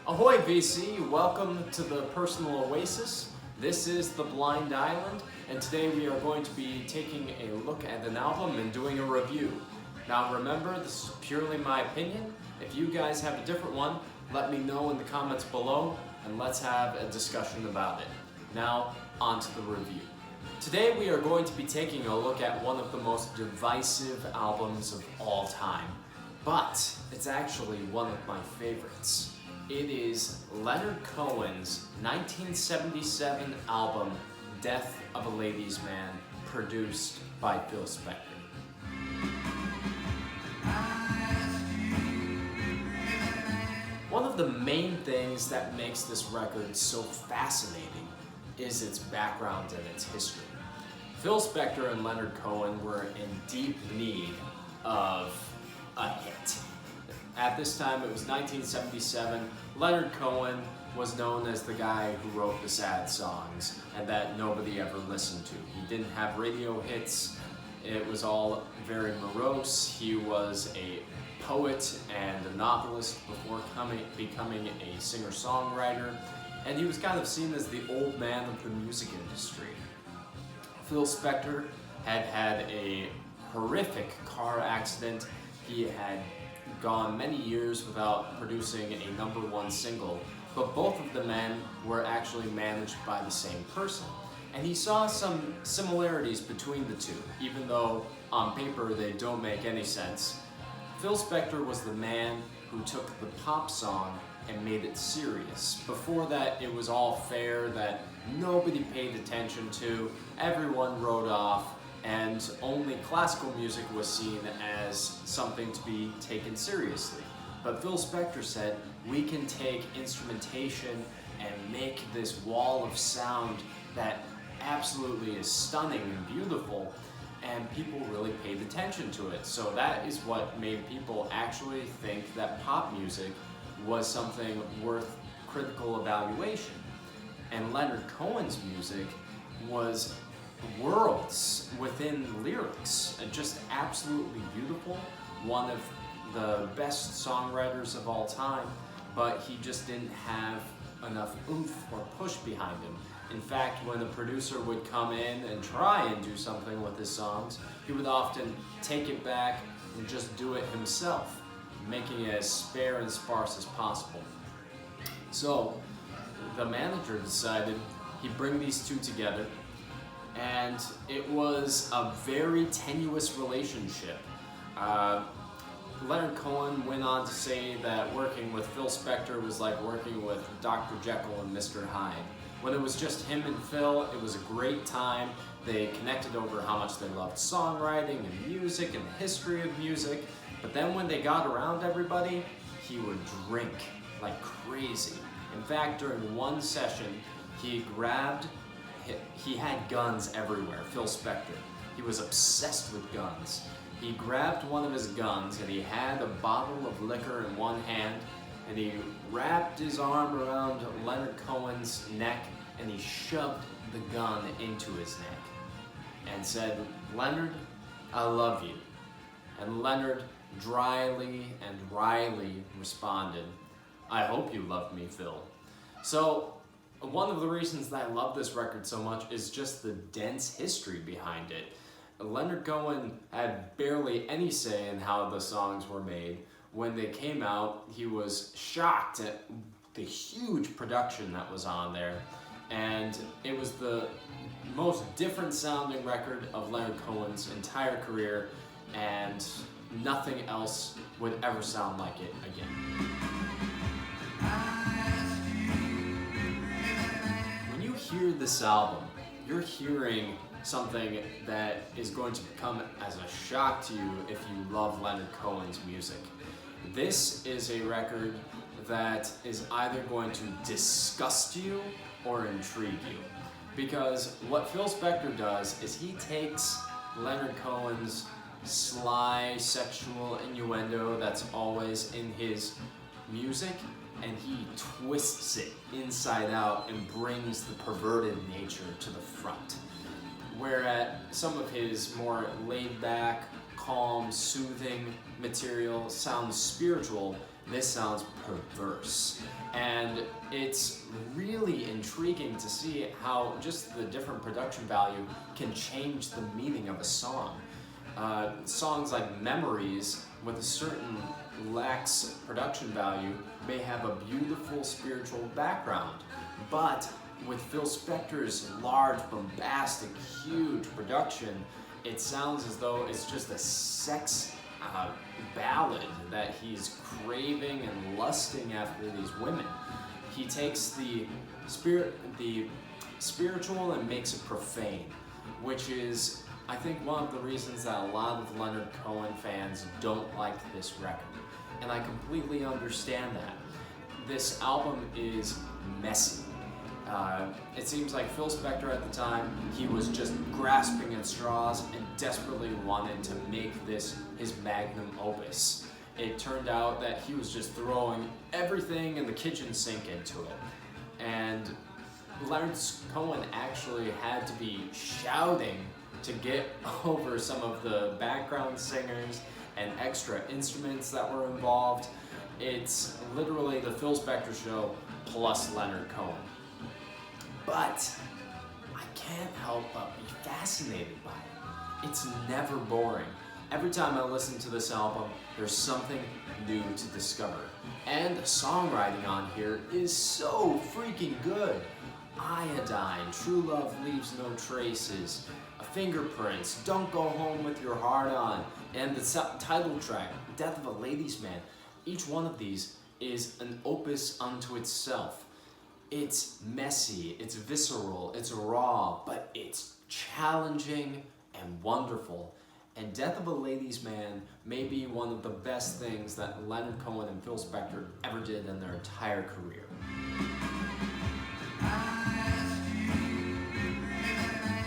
Ahoy VC, welcome to the Personal Oasis. This is the Blind Island, and today we are going to be taking a look at an album and doing a review. Now remember, this is purely my opinion. If you guys have a different one, let me know in the comments below, and let's have a discussion about it. Now, on to the review. Today we are going to be taking a look at one of the most divisive albums of all time, but it's actually one of my favorites. It is Leonard Cohen's 1977 album, Death of a Ladies' Man, produced by Phil Spector. One of the main things that makes this record so fascinating is its background and its history. Phil Spector and Leonard Cohen were in deep need of a hit. At this time, it was 1977. Leonard Cohen was known as the guy who wrote the sad songs and that nobody ever listened to. He didn't have radio hits. It was all very morose. He was a poet and a novelist before becoming a singer-songwriter, and he was kind of seen as the old man of the music industry. Phil Spector had had a horrific car accident. He had gone many years without producing a #1 single, but both of the men were actually managed by the same person. And he saw some similarities between the two, even though on paper they don't make any sense. Phil Spector was the man who took the pop song and made it serious. Before that, it was all fair that nobody paid attention to, everyone wrote off, and only classical music was seen as something to be taken seriously. But Phil Spector said, we can take instrumentation and make this wall of sound that absolutely is stunning and beautiful, and people really paid attention to it. So that is what made people actually think that pop music was something worth critical evaluation. And Leonard Cohen's music was worlds within lyrics, just absolutely beautiful, one of the best songwriters of all time, but he just didn't have enough oomph or push behind him. In fact, when a producer would come in and try and do something with his songs, he would often take it back and just do it himself, making it as spare and sparse as possible. So the manager decided he'd bring these two together, and it was a very tenuous relationship. Leonard Cohen went on to say that working with Phil Spector was like working with Dr. Jekyll and Mr. Hyde. When it was just him and Phil, it was a great time. They connected over how much they loved songwriting and music and the history of music. But then when they got around everybody, he would drink like crazy. In fact, during one session, he had guns everywhere, Phil Spector. He was obsessed with guns. He grabbed one of his guns and he had a bottle of liquor in one hand, and he wrapped his arm around Leonard Cohen's neck and he shoved the gun into his neck and said, "Leonard, I love you." And Leonard dryly and wryly responded, "I hope you love me, Phil." So one of the reasons that I love this record so much is just the dense history behind it. Leonard Cohen had barely any say in how the songs were made. When they came out, he was shocked at the huge production that was on there, and it was the most different sounding record of Leonard Cohen's entire career, and nothing else would ever sound like it again. When you hear this album, you're hearing something that is going to come as a shock to you if you love Leonard Cohen's music. This is a record that is either going to disgust you or intrigue you. Because what Phil Spector does is he takes Leonard Cohen's sly sexual innuendo that's always in his music, and he twists it inside out and brings the perverted nature to the front. Whereas some of his more laid-back, calm, soothing material sounds spiritual, this sounds perverse. And it's really intriguing to see how just the different production value can change the meaning of a song. Songs like Memories, with a certain lax production value, may have a beautiful spiritual background, but with Phil Spector's large, bombastic, huge production, it sounds as though it's just a sex ballad that he's craving and lusting after these women. He takes the spiritual and makes it profane, which is, I think, one of the reasons that a lot of Leonard Cohen fans don't like this record. And I completely understand that. This album is messy. It seems like Phil Spector at the time, he was just grasping at straws and desperately wanted to make this his magnum opus. It turned out that he was just throwing everything in the kitchen sink into it. And Leonard Cohen actually had to be shouting to get over some of the background singers and extra instruments that were involved. It's literally the Phil Spector show plus Leonard Cohen. But I can't help but be fascinated by it. It's never boring. Every time I listen to this album, there's something new to discover. And the songwriting on here is so freaking good. Iodine, True Love Leaves No Traces, Fingerprints, Don't Go Home With Your Heart On, and the title track, Death of a Ladies' Man. Each one of these is an opus unto itself. It's messy, it's visceral, it's raw, but it's challenging and wonderful. And Death of a Ladies' Man may be one of the best things that Leonard Cohen and Phil Spector ever did in their entire career.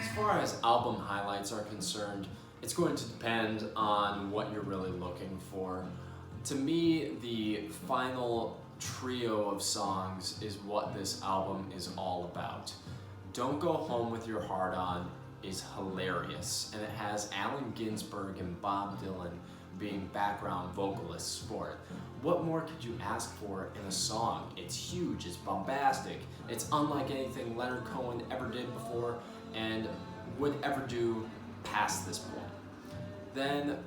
As far as album highlights are concerned, it's going to depend on what you're really looking for. To me, the final trio of songs is what this album is all about. Don't Go Home With Your Heart On is hilarious, and it has Allen Ginsberg and Bob Dylan being background vocalists for it. What more could you ask for in a song? It's huge, it's bombastic, it's unlike anything Leonard Cohen ever did before and would ever do past this point. Then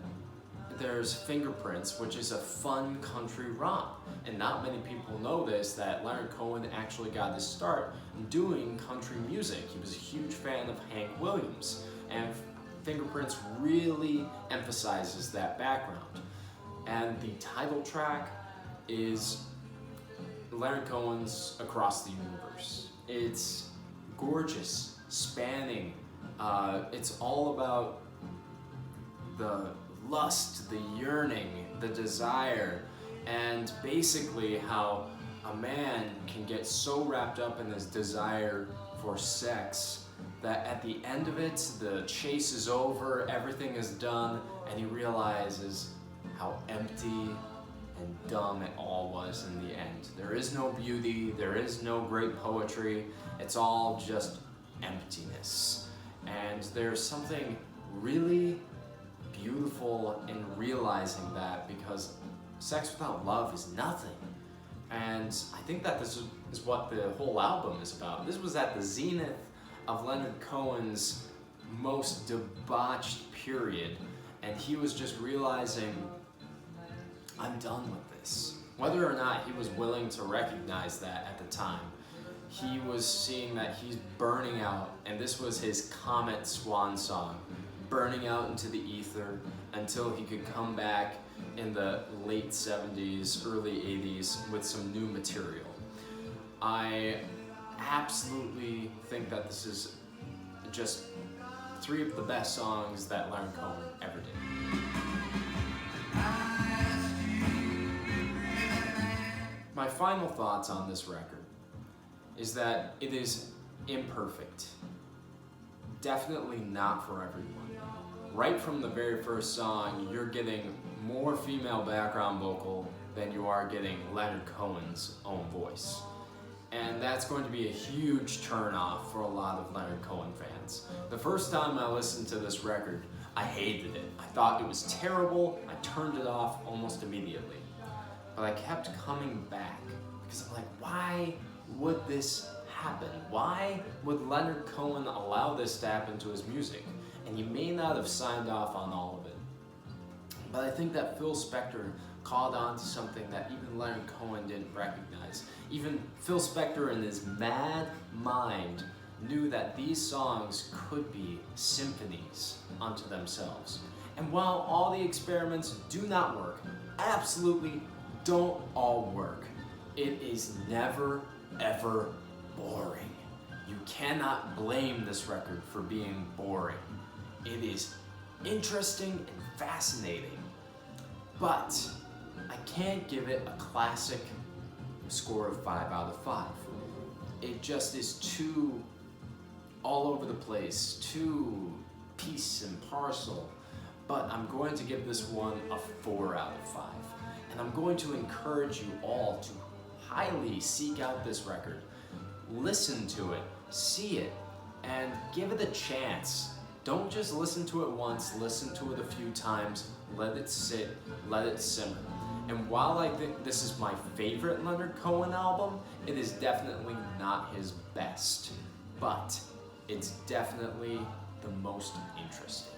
there's Fingerprints, which is a fun country romp. And not many people know this, that Leonard Cohen actually got his start doing country music. He was a huge fan of Hank Williams, and Fingerprints really emphasizes that background. And the title track is Leonard Cohen's Across the Universe. It's gorgeous, spanning. It's all about the lust, the yearning, the desire, and basically how a man can get so wrapped up in his desire for sex that at the end of it, the chase is over, everything is done, and he realizes how empty and dumb it all was in the end. There is no beauty, there is no great poetry, it's all just emptiness. And there's something really beautiful in realizing that, because sex without love is nothing. And I think that this is what the whole album is about. This was at the zenith of Leonard Cohen's most debauched period, and he was just realizing, I'm done with this. Whether or not he was willing to recognize that at the time, he was seeing that he's burning out, and this was his comet swan song, burning out into the ether until he could come back in the late 70s, early 80s with some new material. I absolutely think that this is just three of the best songs that Leonard Cohen ever did. My final thoughts on this record is that it is imperfect. Definitely not for everyone. Right from the very first song, you're getting more female background vocal than you are getting Leonard Cohen's own voice. And that's going to be a huge turnoff for a lot of Leonard Cohen fans. The first time I listened to this record, I hated it. I thought it was terrible. I turned it off almost immediately. But I kept coming back because I'm like, why would this happen? Why would Leonard Cohen allow this to happen to his music? And he may not have signed off on all of it. But I think that Phil Spector called on to something that even Leonard Cohen didn't recognize. Even Phil Spector in his mad mind knew that these songs could be symphonies unto themselves. And while all the experiments do not work, absolutely don't all work, it is never ever boring. You cannot blame this record for being boring. It is interesting and fascinating, but I can't give it a classic score of 5 out of 5. It just is too all over the place, too piece and parcel, but I'm going to give this one a 4 out of 5. And I'm going to encourage you all to highly seek out this record, listen to it, see it, and give it a chance. Don't just listen to it once, listen to it a few times, let it sit, let it simmer. And while I think this is my favorite Leonard Cohen album, it is definitely not his best, but it's definitely the most interesting.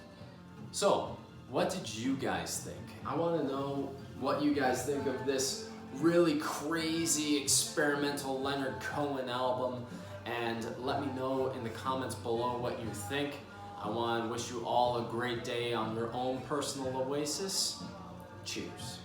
So, what did you guys think? I want to know what you guys think of this really crazy experimental Leonard Cohen album, and let me know in the comments below what you think. I want to wish you all a great day on your own personal oasis. Cheers.